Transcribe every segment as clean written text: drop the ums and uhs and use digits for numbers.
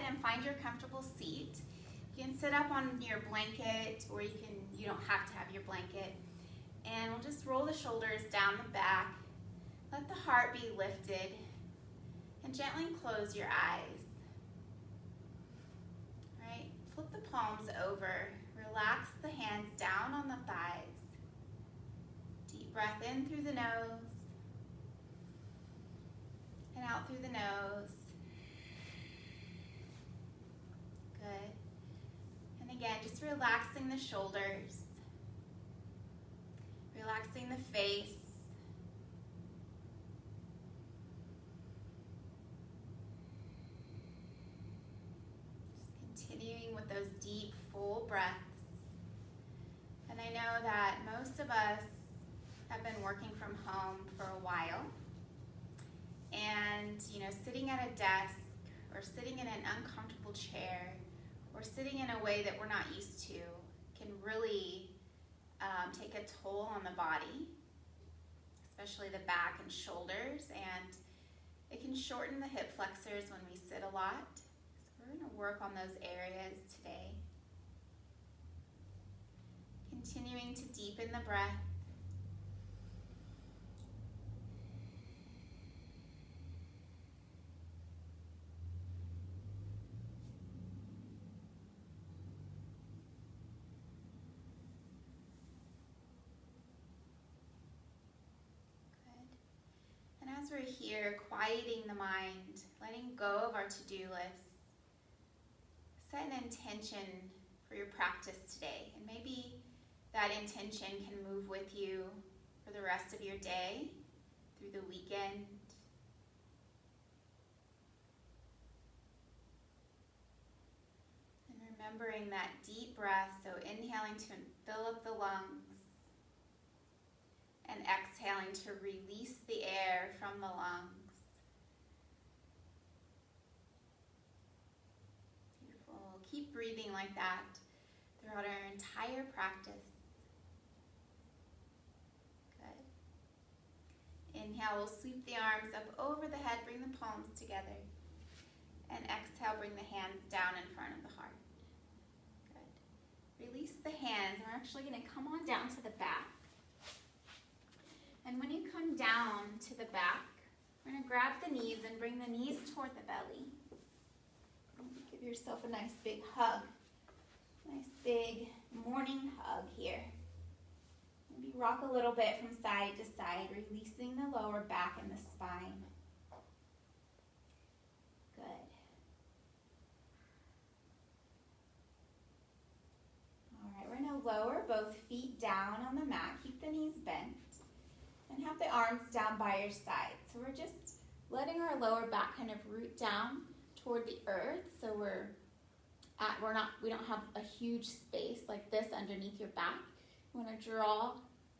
and find your comfortable seat. You can sit up on your blanket, or you don't have to have your blanket. And we'll just roll the shoulders down the back. Let the heart be lifted, and gently close your eyes. All right, flip the palms over. Relax the hands down on the thighs. Deep breath in through the nose and out through the nose. Good. And again, just relaxing the shoulders, relaxing the face. Just continuing with those deep, full breaths. And I know that most of us have been working from home for a while. And, sitting at a desk or sitting in an uncomfortable chair or sitting in a way that we're not used to can really take a toll on the body, especially the back and shoulders, and it can shorten the hip flexors when we sit a lot. So we're going to work on those areas today. Continuing to deepen the breath. As we're here, quieting the mind, letting go of our to-do list, set an intention for your practice today. And maybe that intention can move with you for the rest of your day, through the weekend. And remembering that deep breath, so inhaling to fill up the lungs, and exhaling to release the air from the lungs. Beautiful. Keep breathing like that throughout our entire practice. Good. Inhale, we'll sweep the arms up over the head, bring the palms together. And exhale, bring the hands down in front of the heart. Good. Release the hands. We're actually going to come on down to the back. And when you come down to the back, we're going to grab the knees and bring the knees toward the belly. Give yourself a nice big hug. Nice big morning hug here. Maybe rock a little bit from side to side, releasing the lower back and the spine. Good. All right, we're going to lower both feet down on the mat. Keep the knees bent. And have the arms down by your side. So we're just letting our lower back kind of root down toward the earth. So we don't have a huge space like this underneath your back. We want to draw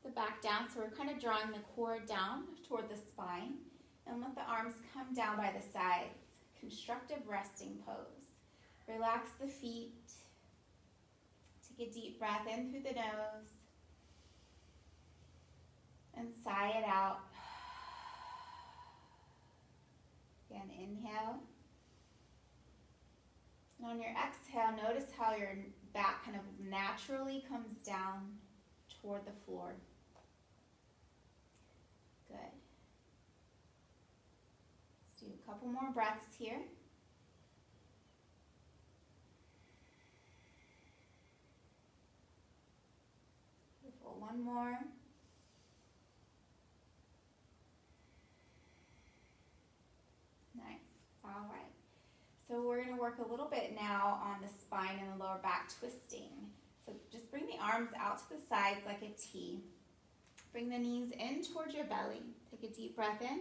the back down. So we're kind of drawing the core down toward the spine. And let the arms come down by the sides. Constructive resting pose. Relax the feet. Take a deep breath in through the nose. And sigh it out. Again, inhale. And on your exhale, notice how your back kind of naturally comes down toward the floor. Good. Let's do a couple more breaths here. Beautiful. One more. All right, so we're going to work a little bit now on the spine and the lower back twisting. So just bring the arms out to the sides like a T. Bring the knees in towards your belly. Take a deep breath in.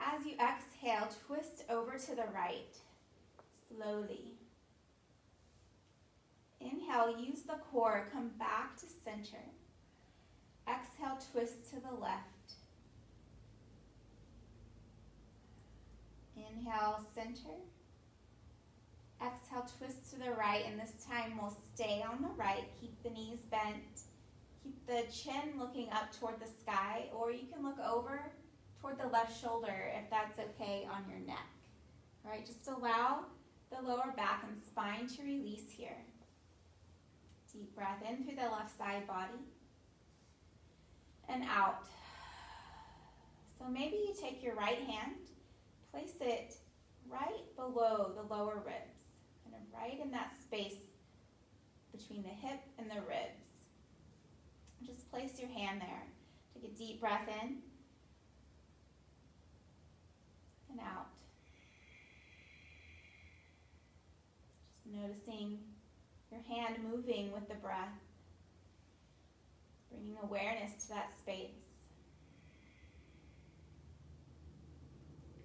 As you exhale, twist over to the right, slowly. Inhale, use the core, come back to center. Exhale, twist to the left. Inhale, center. Exhale, twist to the right, and this time we'll stay on the right. Keep the knees bent. Keep the chin looking up toward the sky, or you can look over toward the left shoulder if that's okay on your neck. All right, just allow the lower back and spine to release here. Deep breath in through the left side body and out. So maybe you take your right hand, place it right below the lower ribs, kind of right in that space between the hip and the ribs. Just place your hand there. Take a deep breath in and out. Just noticing your hand moving with the breath, bringing awareness to that space.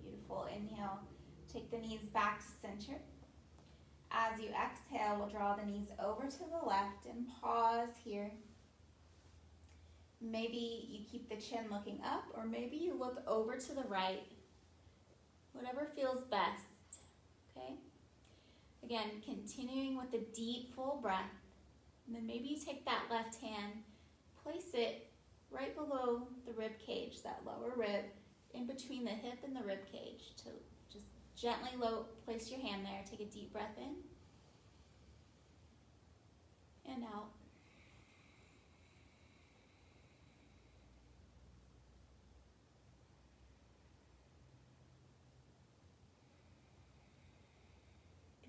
Beautiful. Inhale, take the knees back to center. As you exhale, we'll draw the knees over to the left and pause here. Maybe you keep the chin looking up, or maybe you look over to the right. Whatever feels best, okay? Again, continuing with a deep, full breath. And then maybe you take that left hand, place it right below the rib cage, that lower rib, in between the hip and the rib cage. To just gently place your hand there. Take a deep breath in and out.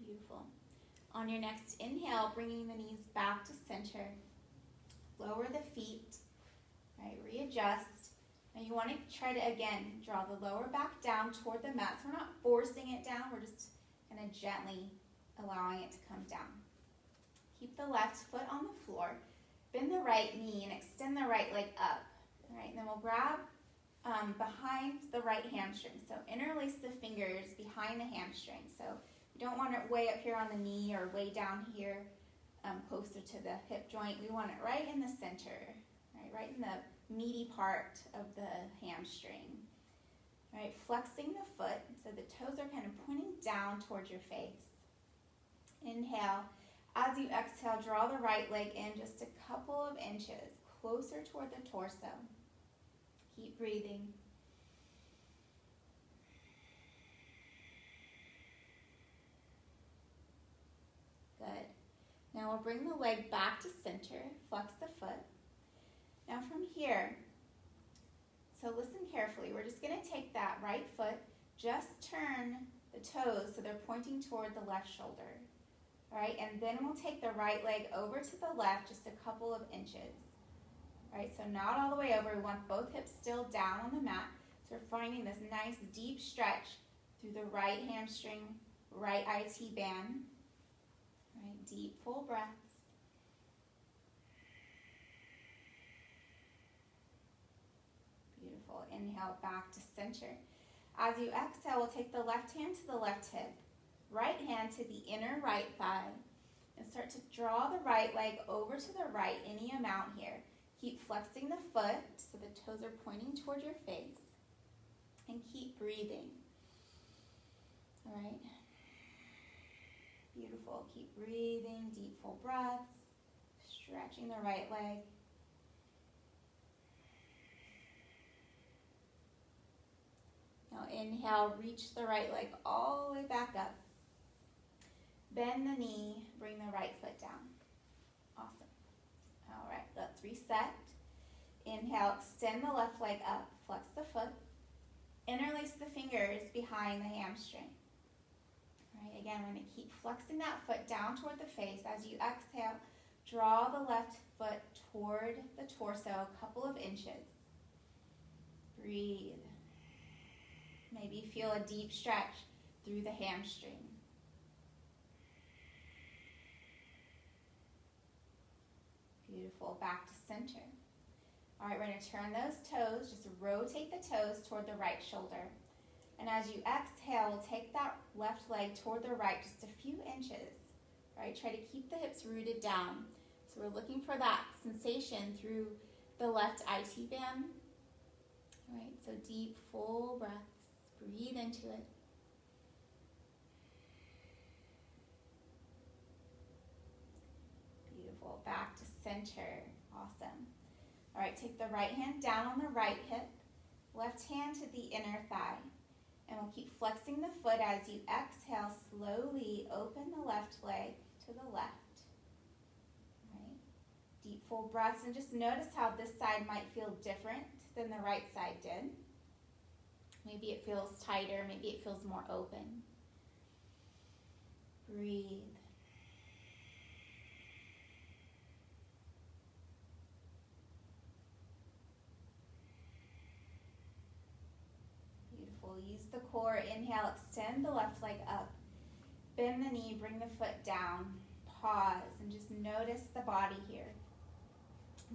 Beautiful. On your next inhale, bringing the knees back to center. Lower the feet. Right, readjust. And you want to try to, again, draw the lower back down toward the mat. So we're not forcing it down. We're just kind of gently allowing it to come down. Keep the left foot on the floor. Bend the right knee and extend the right leg up. All right, and then we'll grab behind the right hamstring. So interlace the fingers behind the hamstring. So you don't want it way up here on the knee or way down here closer to the hip joint. We want it right in the center, right in the meaty part of the hamstring. All right, flexing the foot so the toes are kind of pointing down towards your face. Inhale. As you exhale, draw the right leg in just a couple of inches, closer toward the torso. Keep breathing. Good. Now we'll bring the leg back to center, flex the foot. Now from here, so listen carefully, we're just going to take that right foot, just turn the toes so they're pointing toward the left shoulder. All right, and then we'll take the right leg over to the left just a couple of inches. All right, so not all the way over. We want both hips still down on the mat. So we're finding this nice deep stretch through the right hamstring, right IT band. All right, deep, full breaths. Beautiful. Inhale back to center. As you exhale, we'll take the left hand to the left hip, right hand to the inner right thigh, and start to draw the right leg over to the right any amount here. Keep flexing the foot so the toes are pointing toward your face, and keep breathing. All right. Beautiful. Keep breathing, deep full breaths, stretching the right leg. Now inhale, reach the right leg all the way back up. Bend the knee, bring the right foot down. Awesome. All right, let's reset. Inhale, extend the left leg up, flex the foot. Interlace the fingers behind the hamstring. All right, again, we're going to keep flexing that foot down toward the face. As you exhale, draw the left foot toward the torso a couple of inches. Breathe. Maybe feel a deep stretch through the hamstring. Beautiful. Back to center. All right, we're going to turn those toes. Just rotate the toes toward the right shoulder. And as you exhale, we'll take that left leg toward the right just a few inches. All right, try to keep the hips rooted down. So we're looking for that sensation through the left IT band. All right, so deep, full breaths. Breathe into it. Beautiful. Back to center. Awesome. All right, take the right hand down on the right hip, left hand to the inner thigh. And we'll keep flexing the foot as you exhale, slowly open the left leg to the left. Right? Deep full breaths, and just notice how this side might feel different than the right side did. Maybe it feels tighter, maybe it feels more open. Breathe. Beautiful. Use the core. Inhale, extend the left leg up. Bend the knee, bring the foot down. Pause and just notice the body here.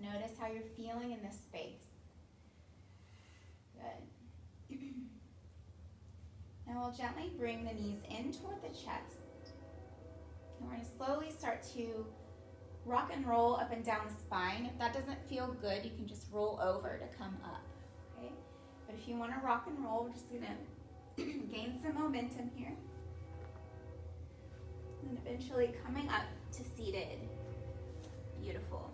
Notice how you're feeling in this space. Good. Now we'll gently bring the knees in toward the chest. And we're going to slowly start to rock and roll up and down the spine. If that doesn't feel good, you can just roll over to come up. Okay? But if you want to rock and roll, we're just going to gain some momentum here. And eventually coming up to seated. Beautiful.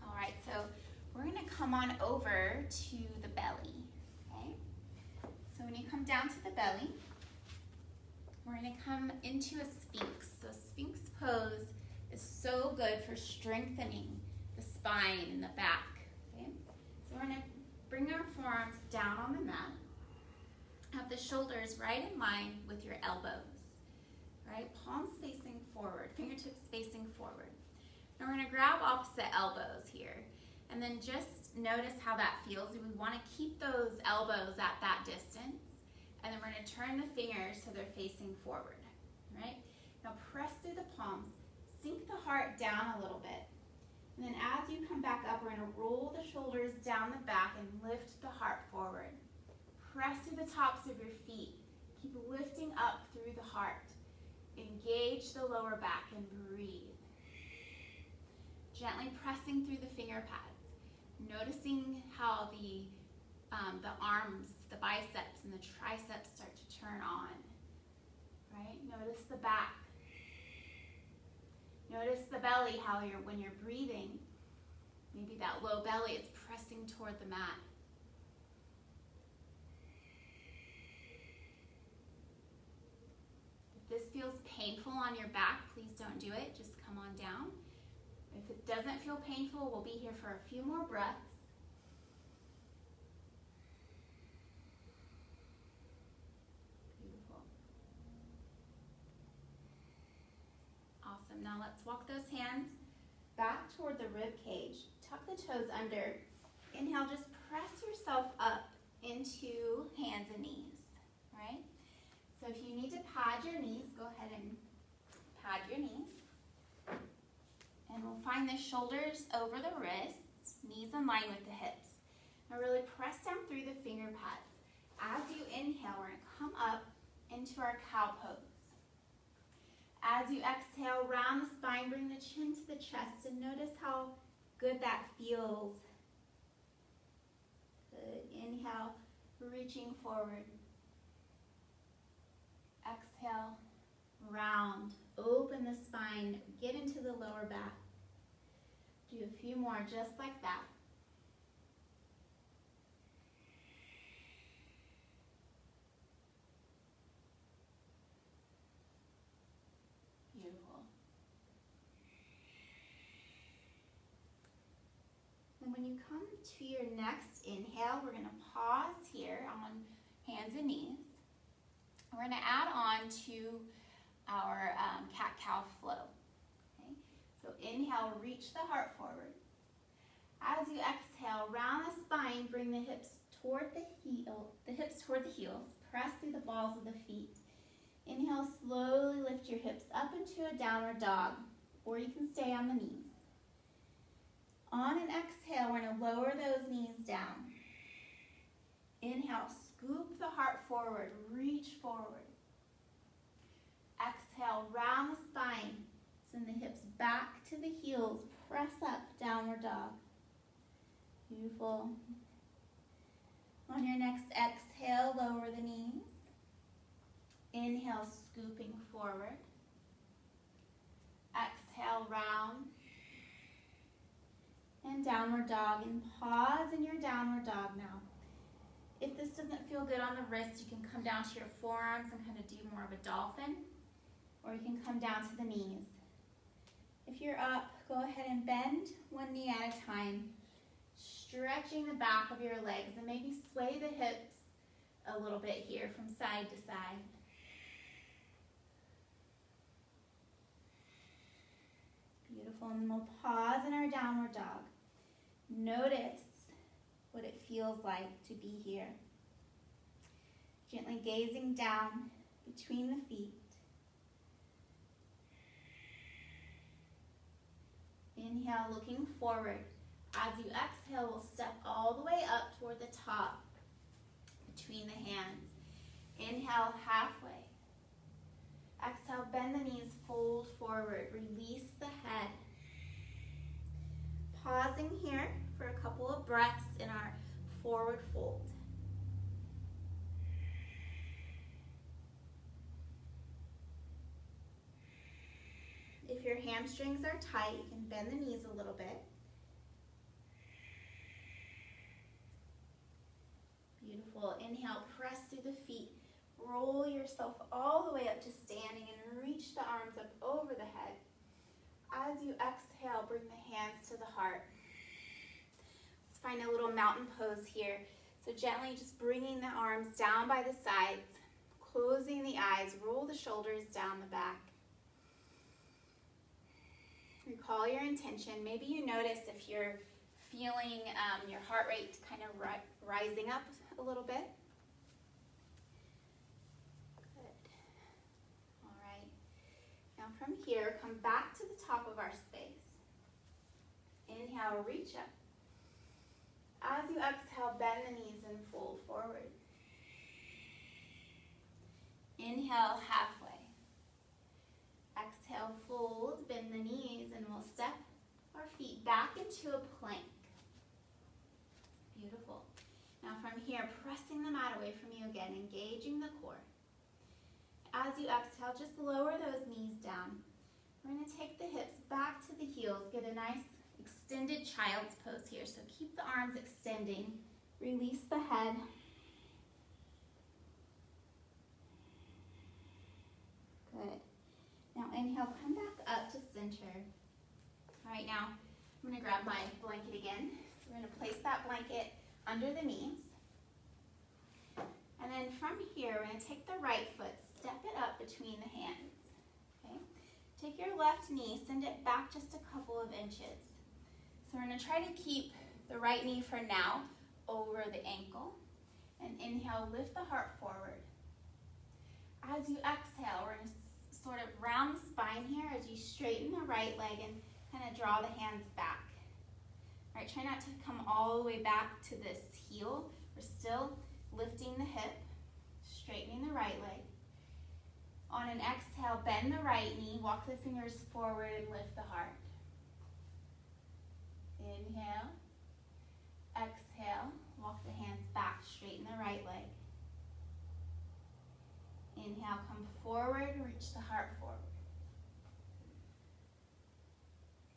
All right, so we're going to come on over to the belly. Okay? So when you come down to the belly, we're going to come into a sphinx. So sphinx pose is so good for strengthening the spine and the back. Okay? So we're going to bring our forearms down on the mat. Have the shoulders right in line with your elbows. Right? Palms facing forward, fingertips facing forward. Now we're going to grab opposite elbows here. And then just notice how that feels. We want to keep those elbows at that distance. And then we're going to turn the fingers so they're facing forward. Right? Now press through the palms. Sink the heart down a little bit. And then as you come back up, we're going to roll the shoulders down the back and lift the heart forward. Press through the tops of your feet. Keep lifting up through the heart. Engage the lower back and breathe. Gently pressing through the finger pads. Noticing how the arms, the biceps and the triceps start to turn on. Right? Notice the back. Notice the belly, how when you're breathing, maybe that low belly is pressing toward the mat. If this feels painful on your back, please don't do it. Just come on down. If it doesn't feel painful, we'll be here for a few more breaths. Beautiful. Awesome. Now let's walk those hands back toward the rib cage. Tuck the toes under. Inhale, just press yourself up into hands and knees. Right? So if you need to pad your knees, go ahead and pad your knees. And we'll find the shoulders over the wrists, knees in line with the hips. Now really press down through the finger pads. As you inhale, we're going to come up into our cow pose. As you exhale, round the spine, bring the chin to the chest, and notice how good that feels. Good. Inhale, reaching forward. Exhale, round. Open the spine, get into the lower back. Do a few more just like that. Beautiful. And when you come to your next inhale, we're going to pause here on hands and knees. We're going to add on to our cat-cow flow. Okay? So inhale, reach the heart forward. As you exhale, round the spine, bring the hips toward the heels. Press through the balls of the feet. Inhale, slowly lift your hips up into a downward dog, or you can stay on the knees. On an exhale, we're going to lower those knees down. Inhale, scoop the heart forward, reach forward. Exhale, round the spine. Send the hips back to the heels. Press up, downward dog. Beautiful. On your next exhale, lower the knees. Inhale, scooping forward. Exhale, round. And downward dog. And pause in your downward dog now. If this doesn't feel good on the wrist, you can come down to your forearms and kind of do more of a dolphin. or you can come down to the knees. If you're up, go ahead and bend one knee at a time, stretching the back of your legs, and maybe sway the hips a little bit here from side to side. Beautiful, and then we'll pause in our downward dog. Notice what it feels like to be here. Gently gazing down between the feet. Inhale, looking forward. As you exhale, we'll step all the way up toward the top between the hands. Inhale, halfway. Exhale, bend the knees, fold forward, release the head. Pausing here for a couple of breaths in our forward fold. If your hamstrings are tight, you can bend the knees a little bit. Beautiful. Inhale, press through the feet. Roll yourself all the way up to standing and reach the arms up over the head. As you exhale, bring the hands to the heart. Let's find a little mountain pose here. So gently just bringing the arms down by the sides, closing the eyes, roll the shoulders down the back. Recall your intention. Maybe you notice if you're feeling your heart rate kind of rising up a little bit. Good. All right. Now from here, come back to the top of our space. Inhale, reach up. As you exhale, bend the knees and fold forward. Inhale, halfway. Exhale, fold, bend the knees, and we'll step our feet back into a plank. Beautiful. Now from here, pressing the mat away from you again, engaging the core. As you exhale, just lower those knees down. We're going to take the hips back to the heels, get a nice extended child's pose here. So keep the arms extending, release the head. Good. Now inhale, come back up to center. All right, now I'm going to grab my blanket again. So we're going to place that blanket under the knees. And then from here, we're going to take the right foot, step it up between the hands. Okay? Take your left knee, send it back just a couple of inches. So we're going to try to keep the right knee for now over the ankle. And inhale, lift the heart forward. As you exhale, we're going to sort of round the spine here as you straighten the right leg and kind of draw the hands back. All right, try not to come all the way back to this heel. We're still lifting the hip, straightening the right leg. On an exhale, bend the right knee, walk the fingers forward and lift the heart. Inhale, exhale, walk the hands back, straighten the right leg. Inhale, come forward, reach the heart forward.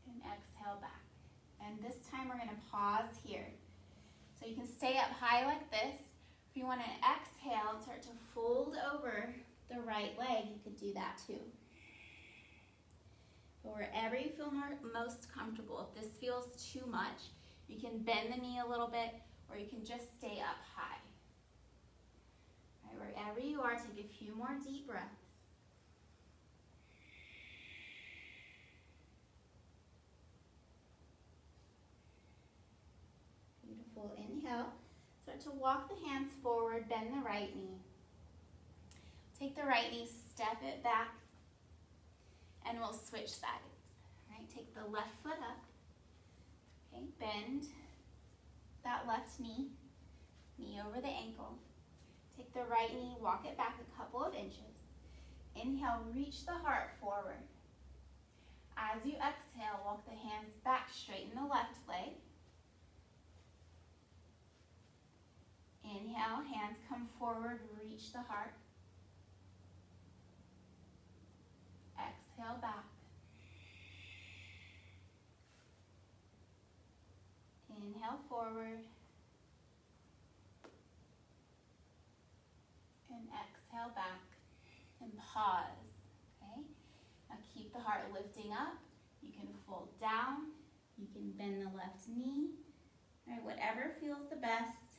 And exhale back. And this time we're going to pause here. So you can stay up high like this. If you want to exhale and start to fold over the right leg, you could do that too. But wherever you feel most comfortable, if this feels too much, you can bend the knee a little bit, or you can just stay up high. All right, wherever you are, take a few more deep breaths. Beautiful. Inhale. Start to walk the hands forward, bend the right knee. Take the right knee, step it back, and we'll switch sides. All right, take the left foot up. Okay, bend that left knee, knee over the ankle. Take the right knee, walk it back a couple of inches. Inhale, reach the heart forward. As you exhale, walk the hands back, straighten the left leg. Inhale, hands come forward, reach the heart. Exhale back. Inhale forward. And exhale back. And pause. Okay? keep the heart lifting up. You can fold down. You can bend the left knee. All right, whatever feels the best.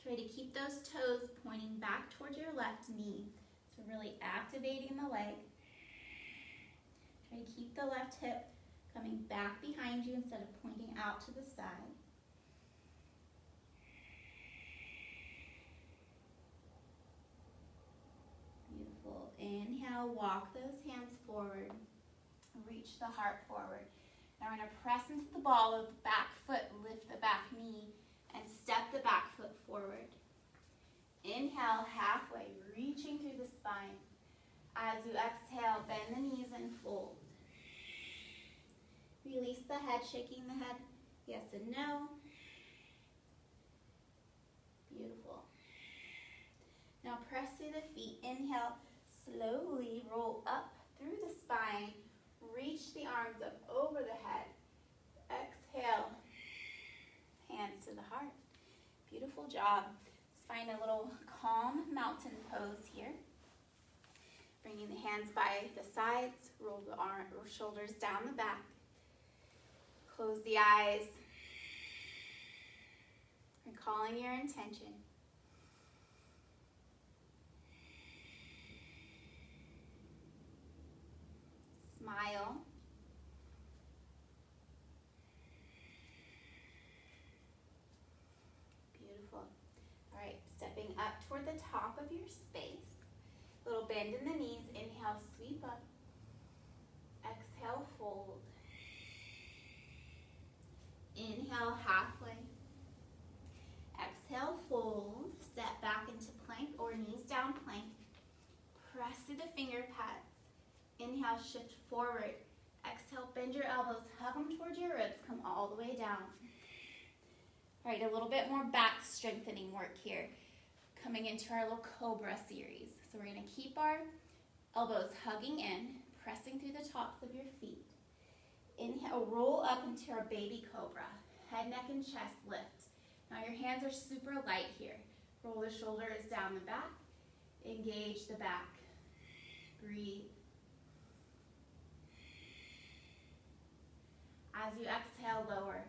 Try to keep those toes pointing back towards your left knee. So really activating the leg. Try to keep the left hip coming back behind you instead of pointing out to the side. Beautiful. Inhale, walk those hands forward. Reach the heart forward. Now we're going to press into the ball of the back foot, lift the back knee, and step the back foot forward. Inhale, halfway, reaching through the spine. As you exhale, bend the knees and fold. Release the head, shaking the head, yes and no. Beautiful. Now press through the feet. Inhale, slowly roll up through the spine. Reach the arms up over the head. Exhale, hands to the heart. Beautiful job. Let's find a little calm mountain pose here. Bringing the hands by the sides, roll the shoulders down the back. Close the eyes. Recalling your intention. Smile. Beautiful. All right, stepping up toward the top of your space. Little bend in the knees. Inhale, sweep up. Exhale, fold. Inhale, halfway. Exhale, fold. Step back into plank or knees down plank. Press through the finger pads. Inhale, shift forward. Exhale, bend your elbows. Hug them towards your ribs. Come all the way down. All right, a little bit more back strengthening work here. Coming into our little cobra series. So we're going to keep our elbows hugging in, pressing through the tops of your feet. Inhale, roll up into our baby cobra. Head, neck, and chest lift. Now your hands are super light here. Roll the shoulders down the back. Engage the back. Breathe. As you exhale, lower.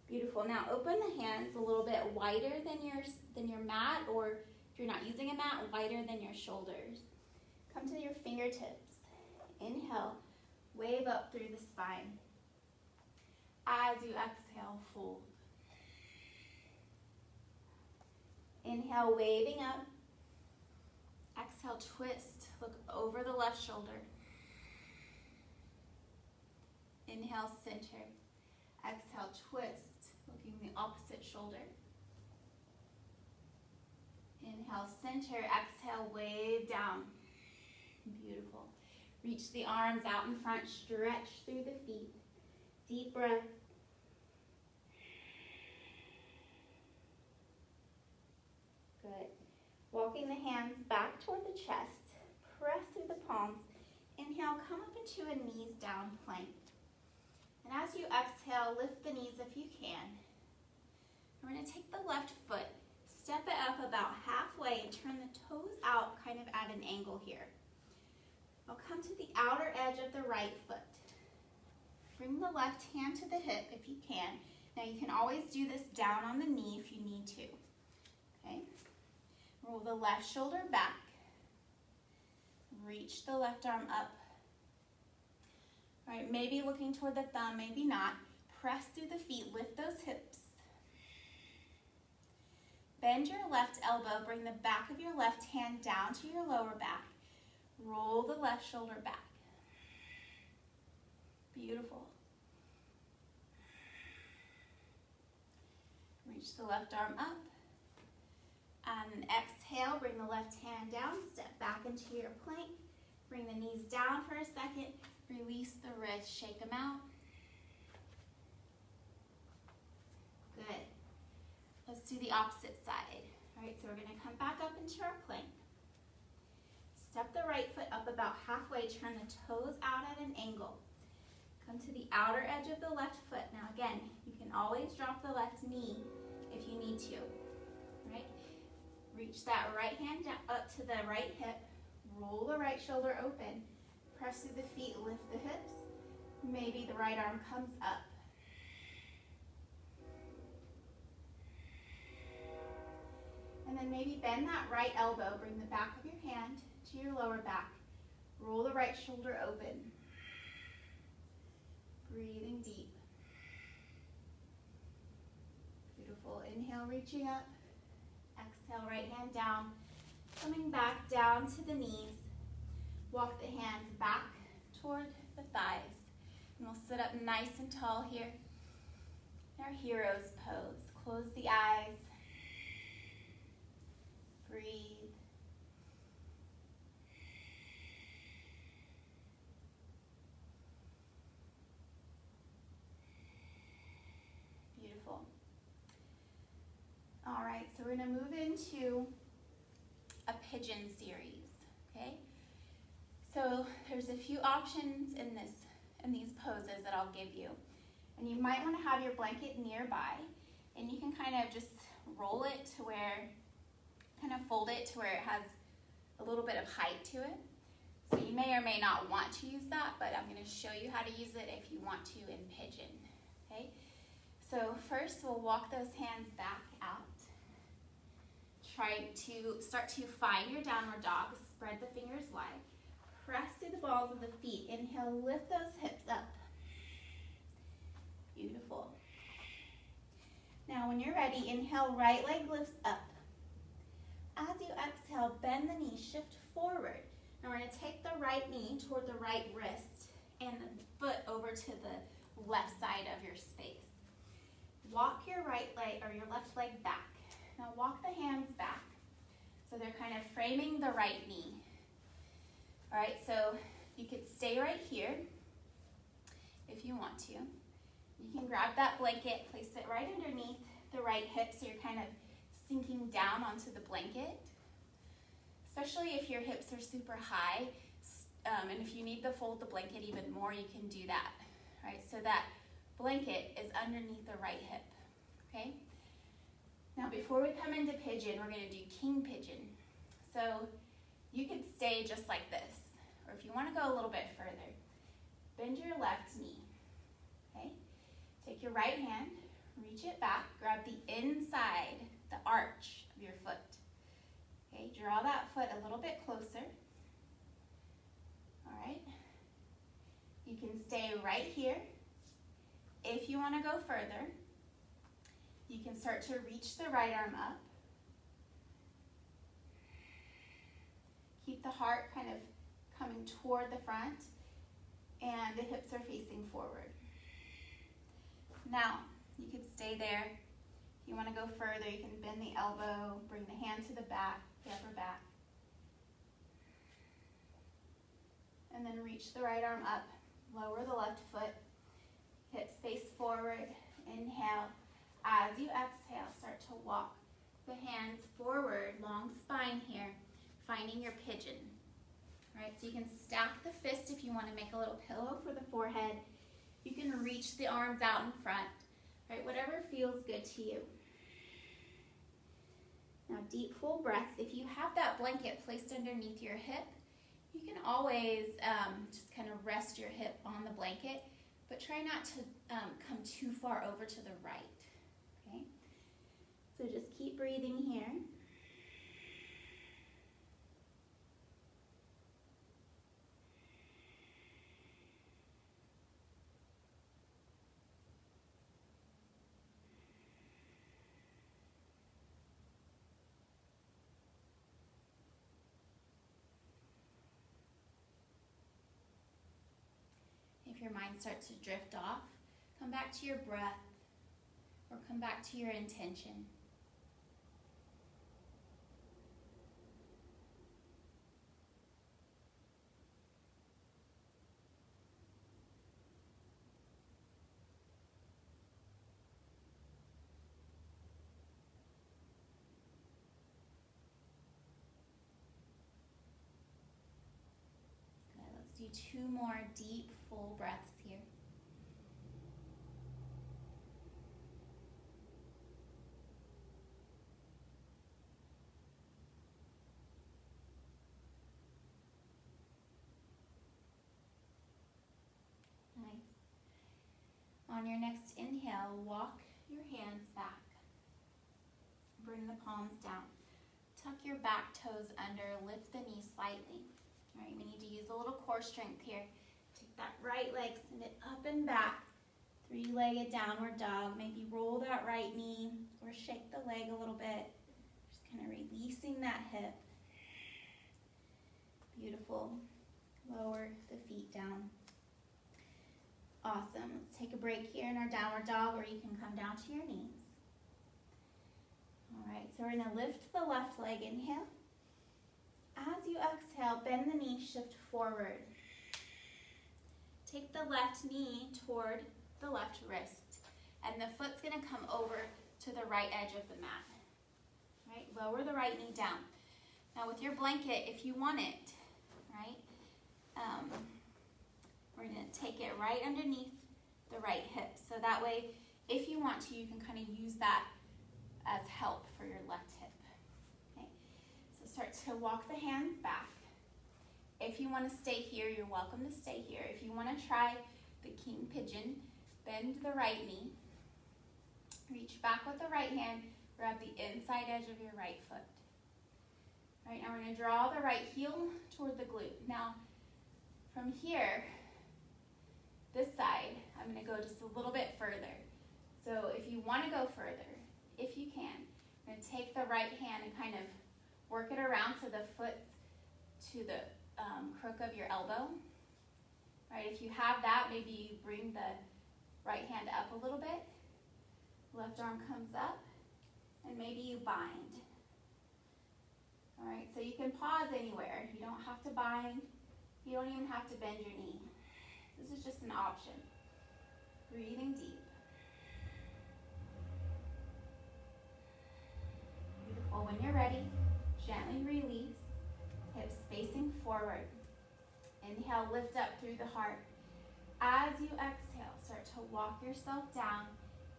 Beautiful. Now open the hands a little bit wider than your mat, or if you're not using a mat, wider than your shoulders. Come to your fingertips. Inhale, wave up through the spine. As you exhale, fold. Inhale, waving up. Exhale, twist. Look over the left shoulder. Inhale, center. Exhale, twist. Looking the opposite shoulder. Inhale, center. Exhale, wave down. Beautiful. Reach the arms out in front. Stretch through the feet. Deep breath. Good. Walking the hands back toward the chest. Press through the palms. Inhale, come up into a knees down plank. And as you exhale, lift the knees if you can. We're going to take the left foot, step it up about halfway, and turn the toes out kind of at an angle here. I'll come to the outer edge of the right foot. Bring the left hand to the hip if you can. Now you can always do this down on the knee if you need to. Okay? Roll the left shoulder back. Reach the left arm up. All right, maybe looking toward the thumb, maybe not. Press through the feet, lift those hips. Bend your left elbow, bring the back of your left hand down to your lower back. Roll the left shoulder back. Beautiful. Reach the left arm up. And exhale, bring the left hand down, step back into your plank. Bring the knees down for a second. Release the wrists, shake them out. Good. Let's do the opposite side. All right, so we're going to come back up into our plank. Step the right foot up about halfway. Turn the toes out at an angle. Come to the outer edge of the left foot. Now again, you can always drop the left knee if you need to. All right? Reach that right hand up to the right hip. Roll the right shoulder open. Press through the feet, lift the hips. Maybe the right arm comes up. And then maybe bend that right elbow. Bring the back of your hand to your lower back. Roll the right shoulder open. Breathing deep. Beautiful. Inhale, reaching up. Exhale, right hand down. Coming back down to the knees. Walk the hands back toward the thighs. And we'll sit up nice and tall here. In our hero's pose. Close the eyes. Breathe. Beautiful. All right, so we're going to move into a pigeon series, okay? So there's a few options in these poses that I'll give you. And you might want to have your blanket nearby, and you can kind of just roll it to where, kind of fold it to where it has a little bit of height to it. So you may or may not want to use that, but I'm going to show you how to use it if you want to in pigeon, okay? So first we'll walk those hands back out. Try to start to find your downward dog. Spread the fingers wide. Press through the balls of the feet. Inhale, lift those hips up. Beautiful. Now when you're ready, inhale, right leg lifts up. As you exhale, bend the knee, shift forward. Now we're going to take the right knee toward the right wrist and the foot over to the left side of your space. Walk your right leg or your left leg back. Now walk the hands back so they're kind of framing the right knee. All right, so you could stay right here if you want to. You can grab that blanket, place it right underneath the right hip so you're kind of sinking down onto the blanket. Especially if your hips are super high, and if you need to fold the blanket even more, you can do that. All right, so that blanket is underneath the right hip, okay? Now before we come into pigeon, we're going to do king pigeon. So you could stay just like this, or if you want to go a little bit further, bend your left knee, okay? Take your right hand, reach it back, grab the inside, the arch of your foot. Okay, draw that foot a little bit closer. All right. You can stay right here. If you want to go further, you can start to reach the right arm up. Keep the heart kind of coming toward the front and the hips are facing forward. Now, you can stay there. If you want to go further, you can bend the elbow, bring the hand to the back, the upper back. And then reach the right arm up, lower the left foot, hips face forward, inhale. As you exhale, start to walk the hands forward, long spine here, finding your pigeon. All right, so you can stack the fist if you want to make a little pillow for the forehead. You can reach the arms out in front, right, whatever feels good to you. Now deep full breaths. If you have that blanket placed underneath your hip, you can always just kind of rest your hip on the blanket, but try not to come too far over to the right, okay? So just keep breathing here. If your mind starts to drift off, come back to your breath or come back to your intention. Okay, let's do 2 more deep, full breaths here. On your next inhale, walk your hands back. Bring the palms down. Tuck your back toes under, lift the knees slightly. All right, we need to use a little core strength here. Take that right leg, send it up and back. Three-legged downward dog. Maybe roll that right knee or shake the leg a little bit. Just kind of releasing that hip. Beautiful. Lower the feet down. Awesome. Let's take a break here in our downward dog, or you can come down to your knees. All right, so we're going to lift the left leg, inhale. As you exhale, bend the knee, shift forward. Take the left knee toward the left wrist, and the foot's going to come over to the right edge of the mat. Right, lower the right knee down. Now with your blanket, if you want it, right, we're going to take it right underneath the right hip. So that way, if you want to, you can kind of use that as help for your left hip. Okay, so start to walk the hands back. If you want to stay here, you're welcome to stay here. If you want to try the king pigeon, bend the right knee. Reach back with the right hand, grab the inside edge of your right foot. All right, now we're going to draw the right heel toward the glute. Now, from here, this side, I'm going to go just a little bit further. So if you want to go further, if you can, I'm going to take the right hand and kind of work it around so the foot's to the crook of your elbow. All right, if you have that, maybe you bring the right hand up a little bit. Left arm comes up, and maybe you bind. All right, so you can pause anywhere. You don't have to bind. You don't even have to bend your knee. This is just an option. Breathing deep. Beautiful. When you're ready, gently release. Hips facing forward. Inhale, lift up through the heart. As you exhale, start to walk yourself down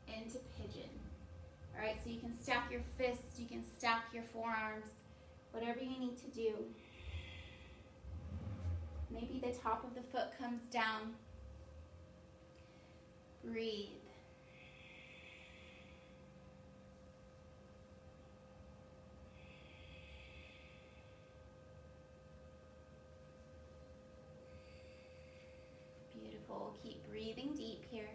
into pigeon. All right, so you can stack your fists, you can stack your forearms, whatever you need to do. Maybe the top of the foot comes down. Breathe. Beautiful. Keep breathing deep here.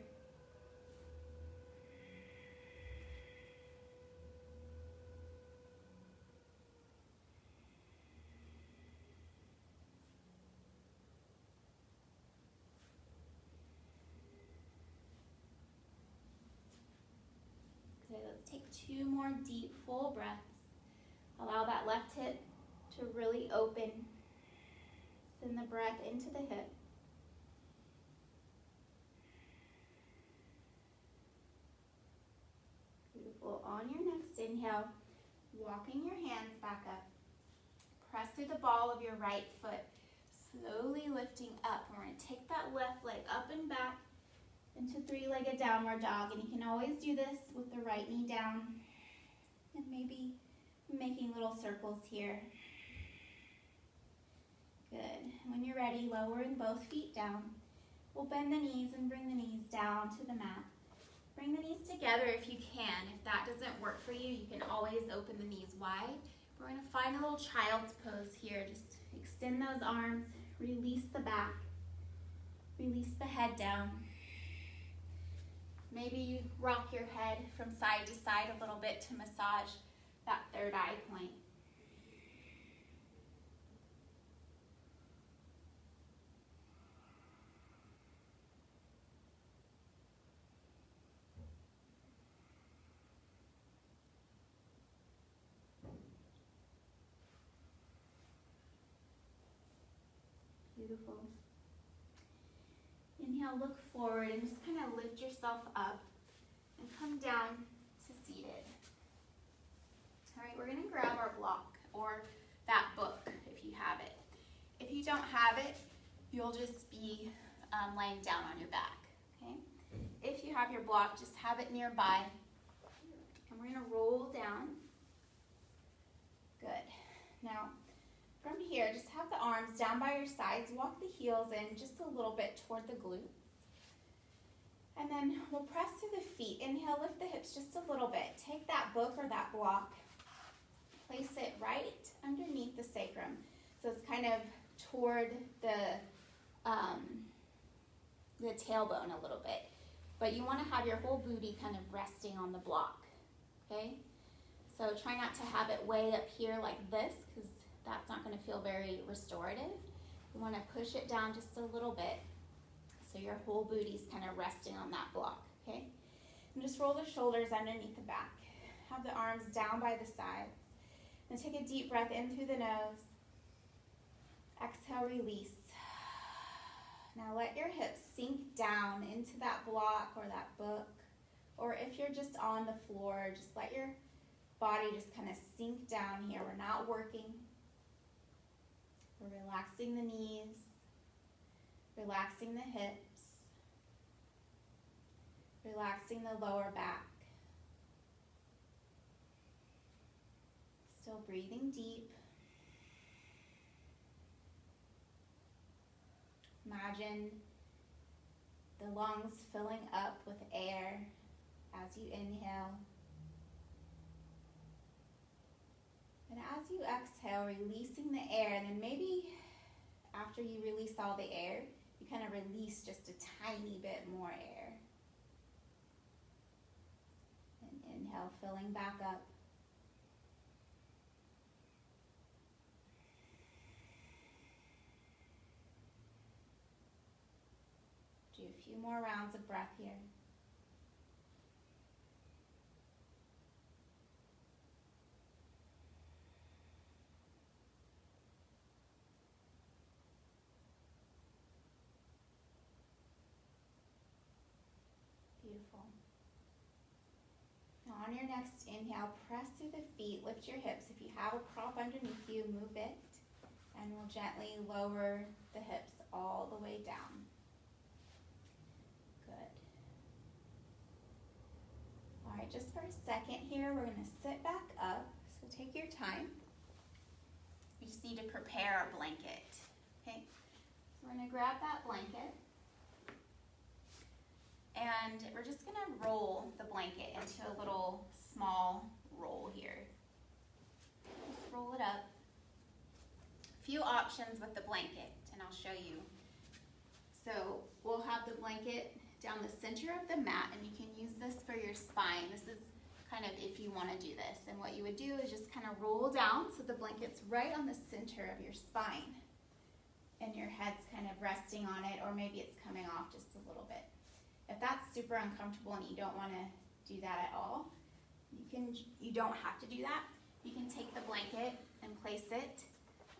Okay, let's take 2 more deep, full breaths. Allow that left hip to really open. Send the breath into the hip. Beautiful. On your next inhale, walking your hands back up. Press through the ball of your right foot, slowly lifting up. We're going to take that left leg up and back into three-legged downward dog, and you can always do this with the right knee down and maybe making little circles here. Good. When you're ready, lowering both feet down. We'll bend the knees and bring the knees down to the mat. Bring the knees together if you can. If that doesn't work for you, you can always open the knees wide. We're going to find a little child's pose here. Just extend those arms, release the back, release the head down. Maybe you rock your head from side to side a little bit to massage that third eye point. Beautiful. Inhale, look forward and just kind of lift yourself up and come down to seated. All right, we're going to grab our block or that book if you have it. If you don't have it, you'll just be laying down on your back, okay? If you have your block, just have it nearby. And we're going to roll down. Good. Now, from here, just have the arms down by your sides. Walk the heels in just a little bit toward the glutes. And then we'll press through the feet. Inhale, lift the hips just a little bit. Take that book or that block, place it right underneath the sacrum. So it's kind of toward the tailbone a little bit. But you want to have your whole booty kind of resting on the block, okay? So try not to have it way up here like this, because that's not going to feel very restorative. You want to push it down just a little bit so your whole booty's kind of resting on that block, okay? And just roll the shoulders underneath the back. Have the arms down by the sides. And take a deep breath in through the nose. Exhale, release. Now let your hips sink down into that block or that book. Or if you're just on the floor, just let your body just kind of sink down here. We're not working. We're relaxing the knees, relaxing the hips, relaxing the lower back. Still breathing deep. Imagine the lungs filling up with air as you inhale. And as you exhale, releasing the air, and then maybe after you release all the air, you kind of release just a tiny bit more air. And inhale, filling back up. Do a few more rounds of breath here. Beautiful. Now on your next inhale, press through the feet, lift your hips. If you have a prop underneath you, move it, and we'll gently lower the hips all the way down. Good. All right, just for a second here, we're going to sit back up. So take your time. We just need to prepare our blanket. Okay, so we're going to grab that blanket. And we're just going to roll the blanket into a little small roll here. Just roll it up. A few options with the blanket, and I'll show you. So we'll have the blanket down the center of the mat, and you can use this for your spine. This is kind of if you want to do this. And what you would do is just kind of roll down so the blanket's right on the center of your spine. And your head's kind of resting on it, or maybe it's coming off just a little bit. If that's super uncomfortable and you don't want to do that at all, you don't have to do that. You can take the blanket and place it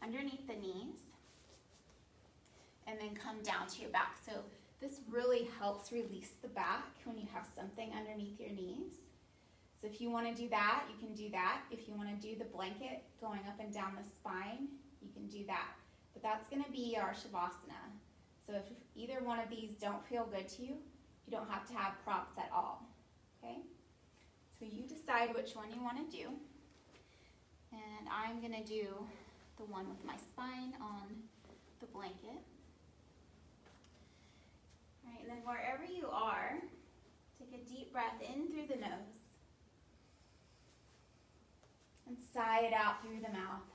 underneath the knees and then come down to your back. So this really helps release the back when you have something underneath your knees. So if you want to do that, you can do that. If you want to do the blanket going up and down the spine, you can do that. But that's going to be our Shavasana. So if either one of these don't feel good to you, you don't have to have props at all, okay? So you decide which one you want to do. And I'm going to do the one with my spine on the blanket. All right, and then wherever you are, take a deep breath in through the nose. And sigh it out through the mouth.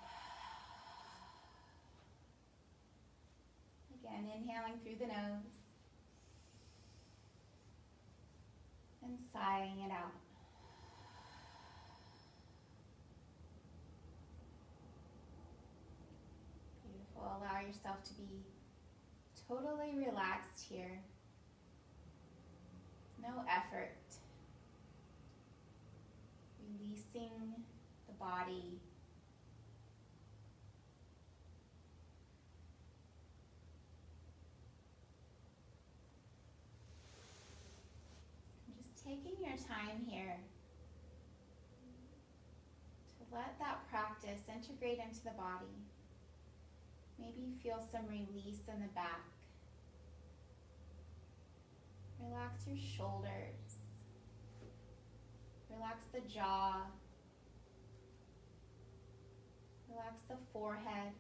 Again, inhaling through the nose. And sighing it out. Beautiful. Allow yourself to be totally relaxed here. No effort. Releasing the body. Taking your time here to let that practice integrate into the body. Maybe you feel some release in the back. Relax your shoulders. Relax the jaw. Relax the forehead.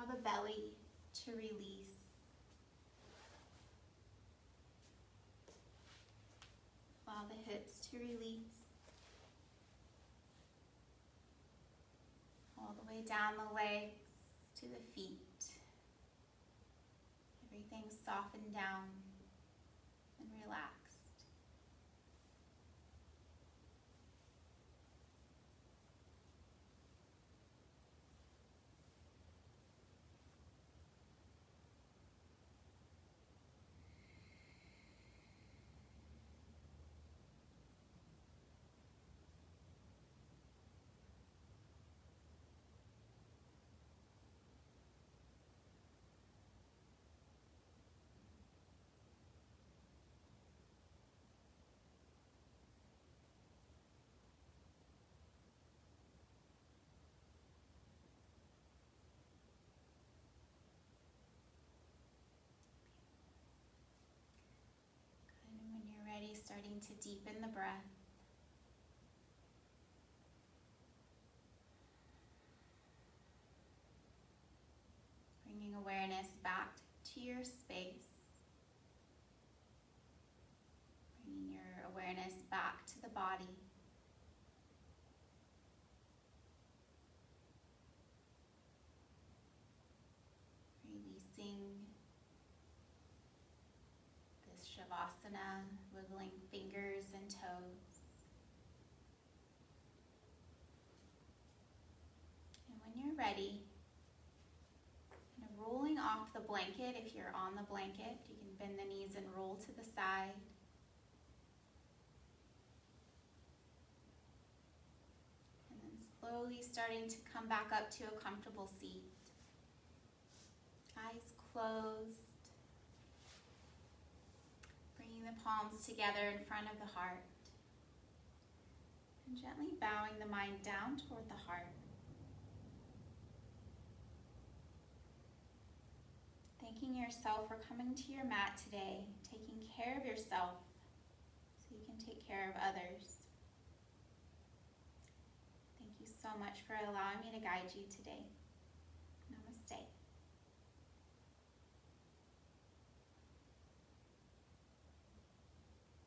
the belly to release. Allow the hips to release. All the way down the legs to the feet. Everything softened down and relaxed. And when you're ready, starting to deepen the breath. Bringing awareness back to your space. Bringing your awareness back to the body. Releasing this Shavasana, wiggling fingers and toes. And when you're ready, kind of rolling off the blanket. If you're on the blanket, you can bend the knees and roll to the side. And then slowly starting to come back up to a comfortable seat. Eyes closed. Bringing the palms together in front of the heart. And gently bowing the mind down toward the heart. Thanking yourself for coming to your mat today, taking care of yourself so you can take care of others. Thank you so much for allowing me to guide you today.